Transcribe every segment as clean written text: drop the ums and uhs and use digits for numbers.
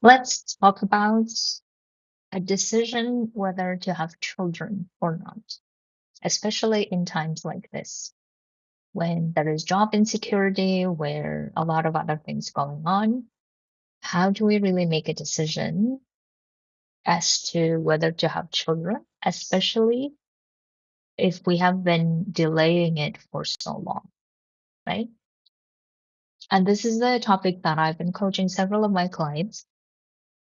Let's talk about a decision whether to have children or not, especially in times like this when there is job insecurity, where a lot of other things going on. How do we really make a decision as to whether to have children, especially if we have been delaying it for so long, right? And this is the topic that I've been coaching several of my clients,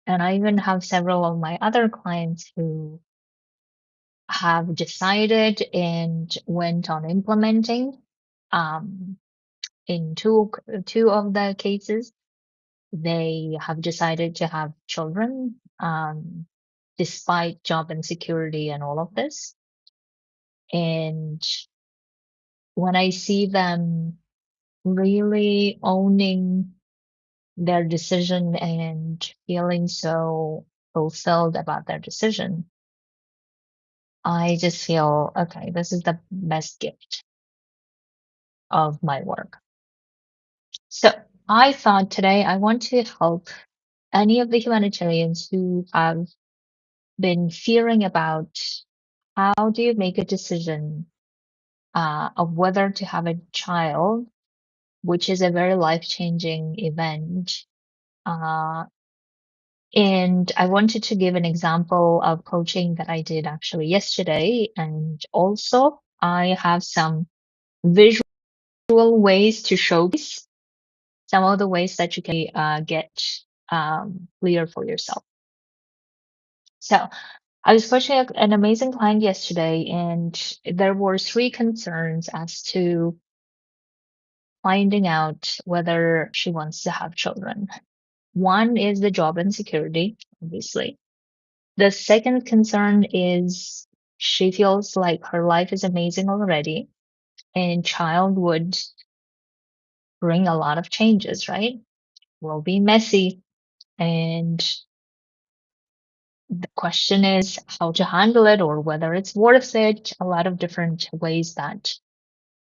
and I even have several of my other clients who have decided and went on implementing. Um, in two of the cases, they have decided to have children, despite job insecurity and all of this. And when I see them really owning their decision and feeling so fulfilled about their decision, I just feel, okay, this is the best gift of my work. So I thought today I want to help any of the humanitarians who have been fearing about how do you make a decision of whether to have a child, which is a very life-changing event. Uh, and I wanted to give an example of coaching that I did actually yesterday. And also, I have some visual ways to showcase some of the ways that you can get clear for yourself. So I was coaching an amazing client yesterday, and there were three concerns as to finding out whether she wants to have children. One is the job insecurity, obviously. The second concern is she feels like her life is amazing already, and child would bring a lot of changes, right? Will be messy, and the question is how to handle it or whether it's worth it. A lot of different ways that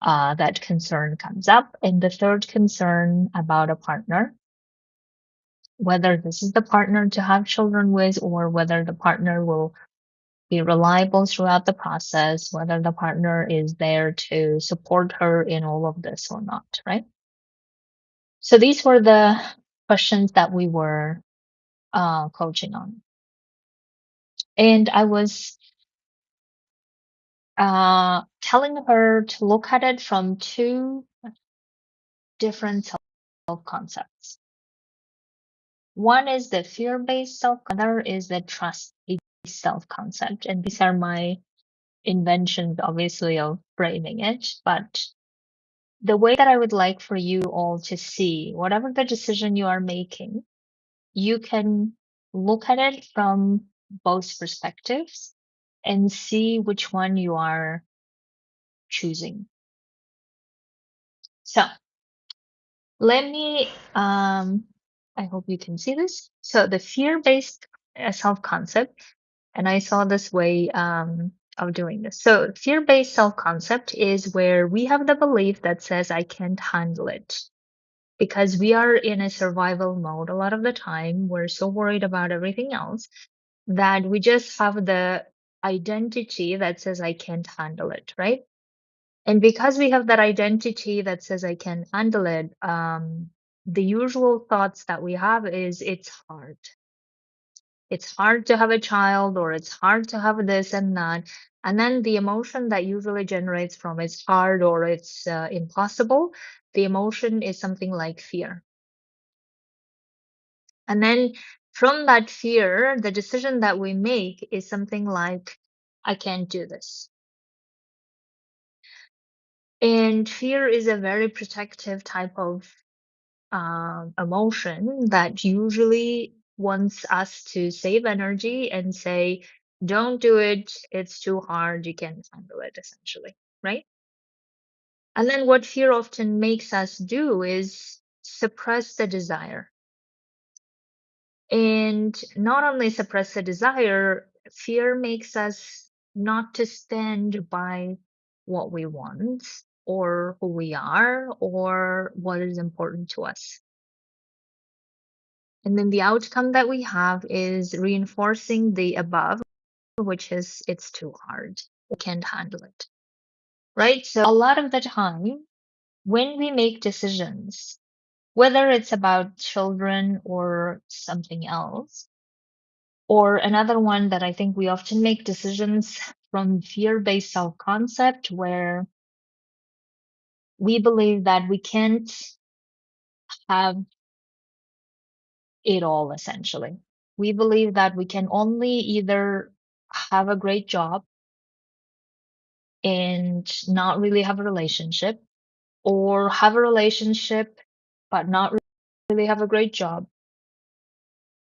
that concern comes up. And the third concern about a partner, whether this is the partner to have children with or whether the partner will be reliable throughout the process, whether the partner is there to support her in all of this or not, right? So these were the questions that we were coaching on. And I was telling her to look at it from two different self concepts. One is the fear based self, other is the trust based self concept. And these are my inventions, obviously, of framing it. But the way that I would like for you all to see whatever the decision you are making, you can look at it from both perspectives and see which one you are choosing. So let me, I hope you can see this. So the fear-based self-concept, and I saw this way of doing this. So fear-based self-concept is where we have the belief that says, I can't handle it. Because we are in a survival mode a lot of the time, we're so worried about everything else that we just have the identity that says, I can't handle it, right? And because we have that identity that says I can handle it, the usual thoughts that we have is it's hard. It's hard to have a child, or it's hard to have this and that. And then the emotion that usually generates from it's hard or it's impossible, the emotion is something like fear. And then from that fear, the decision that we make is something like, I can't do this. And fear is a very protective type of emotion that usually wants us to save energy and say, don't do it. It's too hard. You can't handle it, essentially. Right. And then what fear often makes us do is suppress the desire. And not only suppress the desire, fear makes us not to stand by what we want or who we are or what is important to us. And then the outcome that we have is reinforcing the above, which is it's too hard. We can't handle it. Right? So a lot of the time when we make decisions, whether it's about children or something else, or another one that I think we often make decisions from fear-based self-concept where we believe that we can't have it all essentially. We believe that we can only either have a great job and not really have a relationship, or have a relationship but not really have a great job,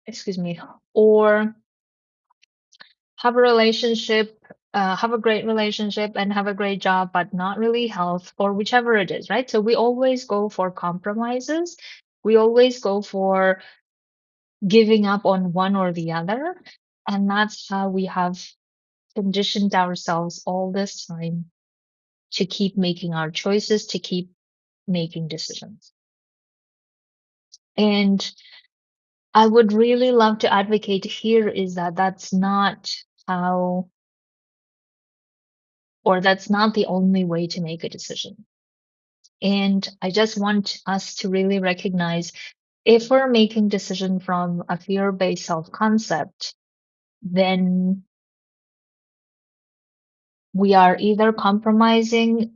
excuse me, or have a relationship, have a great relationship and have a great job, but not really health, or whichever it is, right? So we always go for compromises. We always go for giving up on one or the other. And that's how we have conditioned ourselves all this time to keep making our choices, to keep making decisions. And I would really love to advocate here is that that's not how, or that's not the only way to make a decision. And I just want us to really recognize if we're making decision from a fear-based self-concept, then we are either compromising,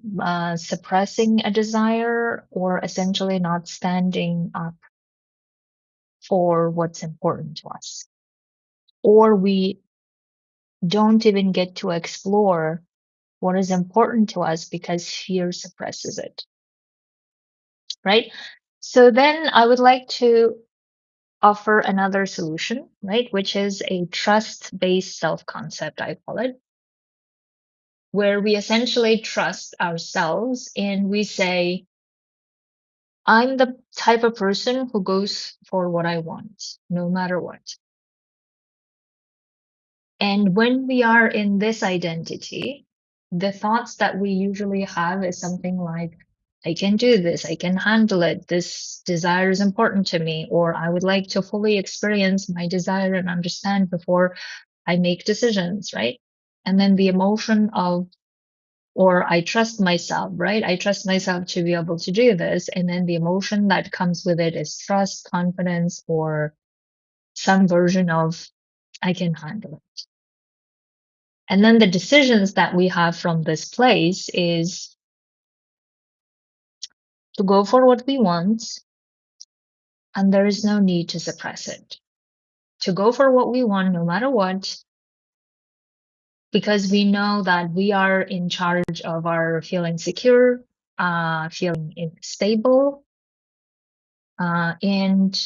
suppressing a desire, or essentially not standing up for what's important to us. Or we don't even get to explore what is important to us because fear suppresses it, right? So then I would like to offer another solution, right? Which is a trust-based self-concept, I call it, where we essentially trust ourselves and we say, I'm the type of person who goes for what I want, no matter what. And when we are in this identity, the thoughts that we usually have is something like, I can do this, I can handle it, this desire is important to me, or I would like to fully experience my desire and understand before I make decisions, right? And then the emotion of, or I trust myself, right? I trust myself to be able to do this. And then the emotion that comes with it is trust, confidence, or some version of, I can handle it. And then the decisions that we have from this place is to go for what we want, and there is no need to suppress it. To go for what we want no matter what, because we know that we are in charge of our feeling secure, feeling stable, and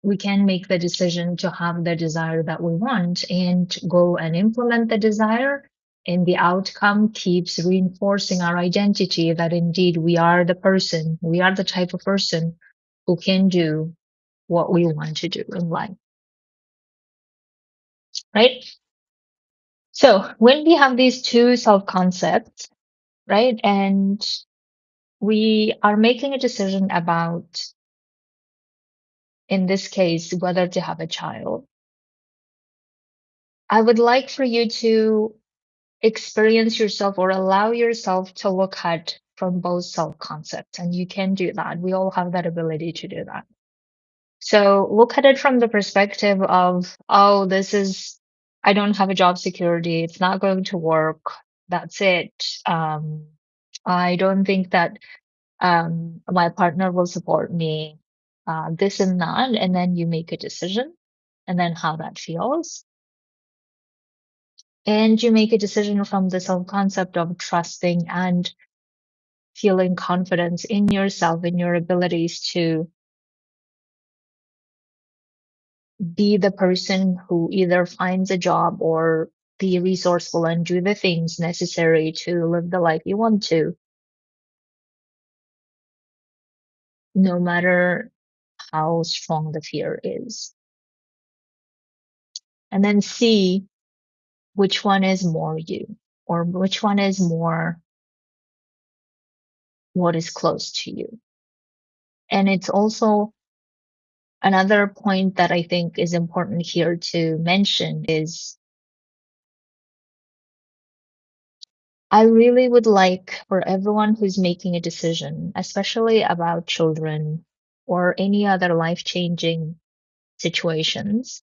we can make the decision to have the desire that we want and go and implement the desire. And the outcome keeps reinforcing our identity that indeed we are the person, we are the type of person who can do what we want to do in life, right? So when we have these two self concepts, right, and we are making a decision about, in this case, whether to have a child, I would like for you to experience yourself or allow yourself to look at from both self concepts. And you can do that. We all have that ability to do that. So look at it from the perspective of, oh, this is, I don't have a job security. It's not going to work. That's it. I don't think that my partner will support me, this and that. And then you make a decision and then how that feels. And you make a decision from the self concept of trusting and feeling confidence in yourself, in your abilities to be the person who either finds a job or be resourceful and do the things necessary to live the life you want to, no matter how strong the fear is. And then see which one is more you, or which one is more what is close to you. And it's also Another point that I think is important here to mention is I really would like for everyone who's making a decision, especially about children or any other life-changing situations,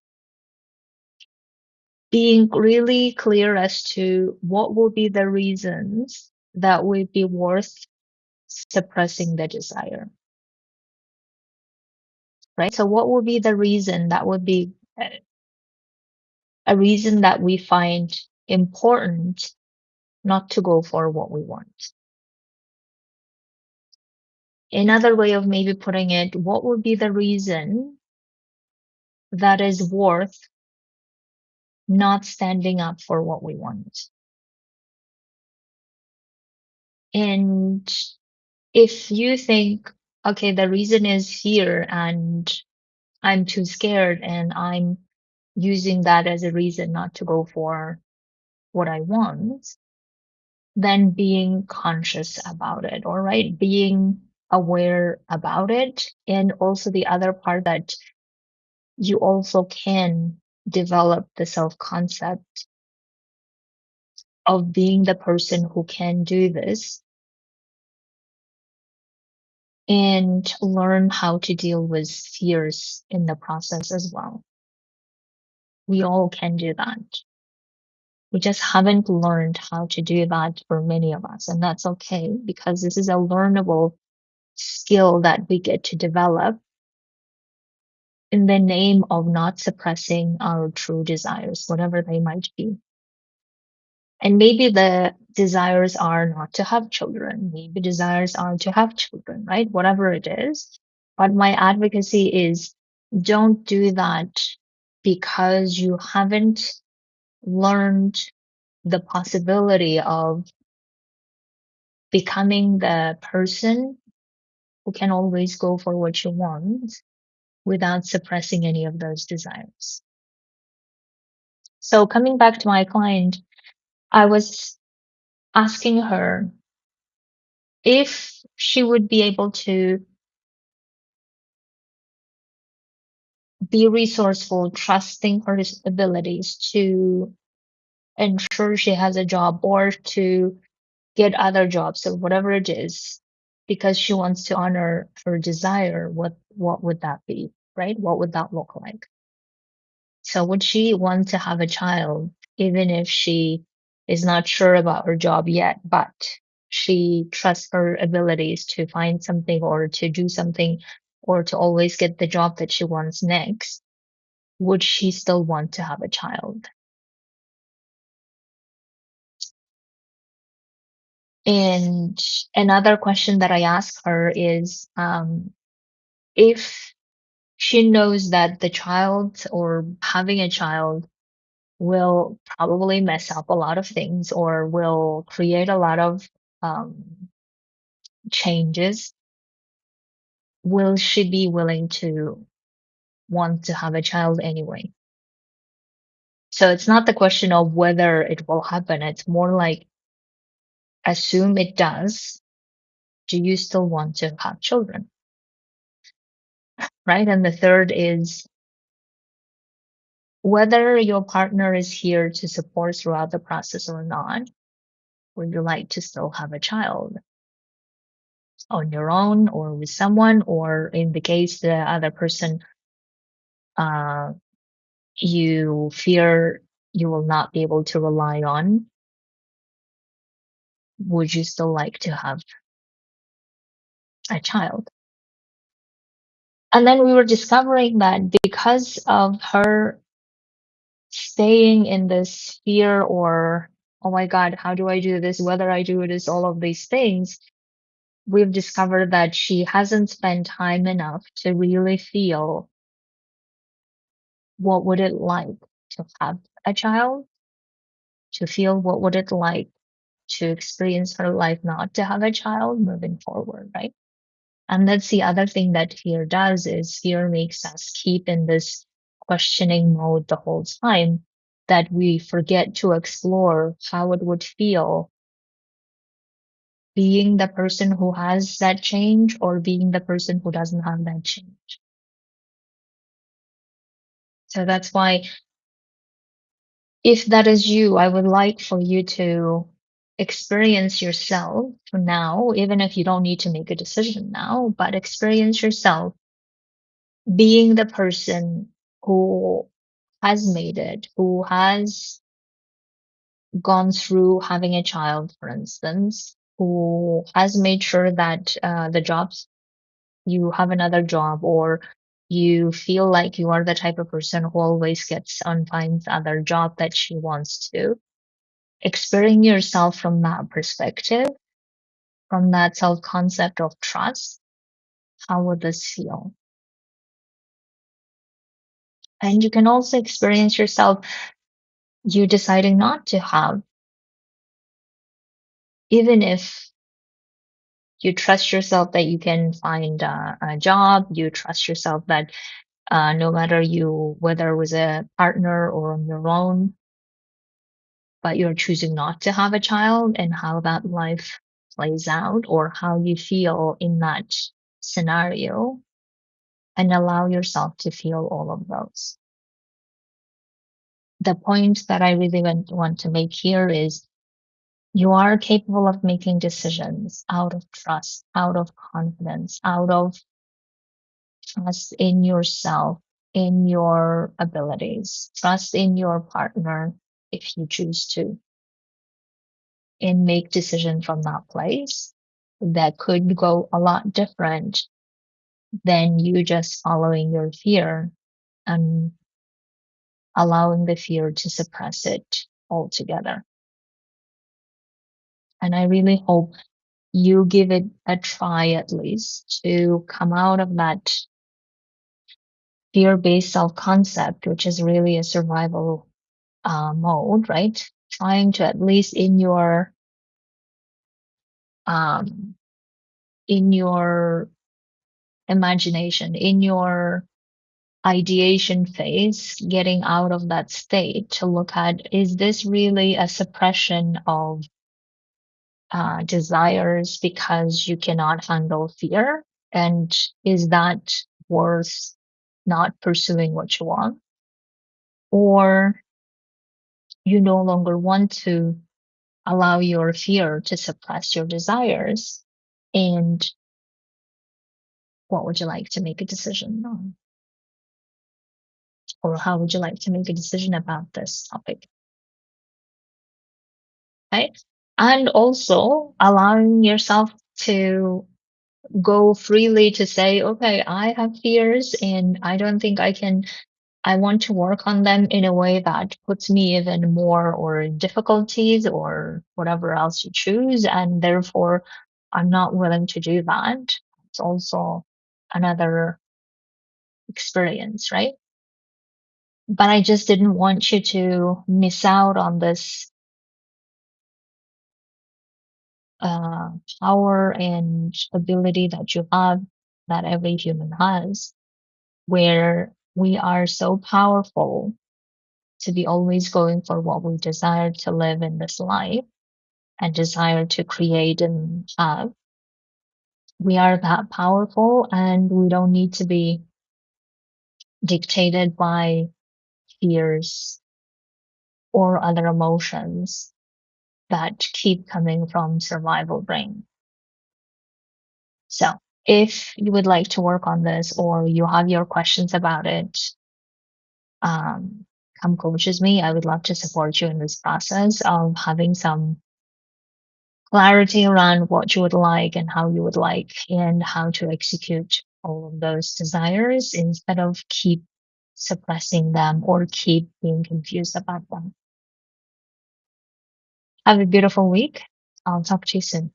being really clear as to what will be the reasons that would be worth suppressing the desire, right? So what would be the reason that would be a reason that we find important not to go for what we want? Another way of maybe putting it, what would be the reason that is worth not standing up for what we want? And if you think, okay, the reason is here and I'm too scared and I'm using that as a reason not to go for what I want, then being conscious about it, all right? Being aware about it. And also the other part that you also can develop the self concept of being the person who can do this and learn how to deal with fears in the process as well. We all can do that. We just haven't learned how to do that for many of us. And that's okay because this is a learnable skill that we get to develop in the name of not suppressing our true desires, whatever they might be. And maybe the desires are not to have children. Maybe desires are to have children, right? Whatever it is. But my advocacy is don't do that because you haven't learned the possibility of becoming the person who can always go for what you want without suppressing any of those desires. So coming back to my client, I was asking her if she would be able to be resourceful, trusting her abilities to ensure she has a job or to get other jobs or whatever it is, because she wants to honor her desire, what would that be, right? What would that look like? So would she want to have a child even if she is not sure about her job yet, but she trusts her abilities to find something or to do something or to always get the job that she wants next? Would she still want to have a child? And another question that I ask her is if she knows that the child or having a child will probably mess up a lot of things or will create a lot of um, changes, will she be willing to want to have a child anyway? So it's not the question of whether it will happen, it's more like assume it does. Do you still want to have children? Right. And the third is whether your partner is here to support throughout the process or not, would you like to still have a child on your own or with someone, or in the case the other person uh, you fear you will not be able to rely on, would you still like to have a child? And then we were discovering that because of her staying in this fear or, oh my God, how do I do this? Whether I do it is all of these things, we've discovered that she hasn't spent time enough to really feel what would it like to have a child, to feel what would it like to experience her life not to have a child moving forward, right? And that's the other thing that fear does is fear makes us keep in this questioning mode the whole time that we forget to explore how it would feel being the person who has that change or being the person who doesn't have that change. So that's why, if that is you, I would like for you to experience yourself now, even if you don't need to make a decision now, but experience yourself being the person who has made it, who has gone through having a child, for instance, who has made sure that the jobs, you have another job, or you feel like you are the type of person who always gets and finds other job that she wants to. Experience yourself from that perspective, from that self concept of trust. How would this feel? And you can also experience yourself, you deciding not to have, even if you trust yourself that you can find a job, you trust yourself that no matter you, whether it was a partner or on your own, but you're choosing not to have a child, and how that life plays out or how you feel in that scenario, and allow yourself to feel all of those. The point that I really want to make here is you are capable of making decisions out of trust, out of confidence, out of trust in yourself, in your abilities, trust in your partner if you choose to, and make decisions from that place that could go a lot different than you just following your fear and allowing the fear to suppress it altogether. And I really hope you give it a try, at least to come out of that fear based self concept, which is really a survival mode, right? Trying to, at least um, in your imagination, in your ideation phase, getting out of that state to look at, is this really a suppression of desires because you cannot handle fear? And is that worth not pursuing what you want? Or you no longer want to allow your fear to suppress your desires? And what would you like to make a decision on? Or how would you like to make a decision about this topic? Right? And also allowing yourself to go freely to say, okay, I have fears and I don't think I want to work on them in a way that puts me even more or difficulties or whatever else you choose. And therefore, I'm not willing to do that. It's also another experience, right? But I just didn't want you to miss out on this uh, power and ability that you have, that every human has, where we are so powerful to be always going for what we desire to live in this life and desire to create and have. We are that powerful, and we don't need to be dictated by fears or other emotions that keep coming from survival brain. So if you would like to work on this or you have your questions about it, um, come coach with me. I would love to support you in this process of having some clarity around what you would like and how you would like and how to execute all of those desires instead of keep suppressing them or keep being confused about them. Have a beautiful week. I'll talk to you soon.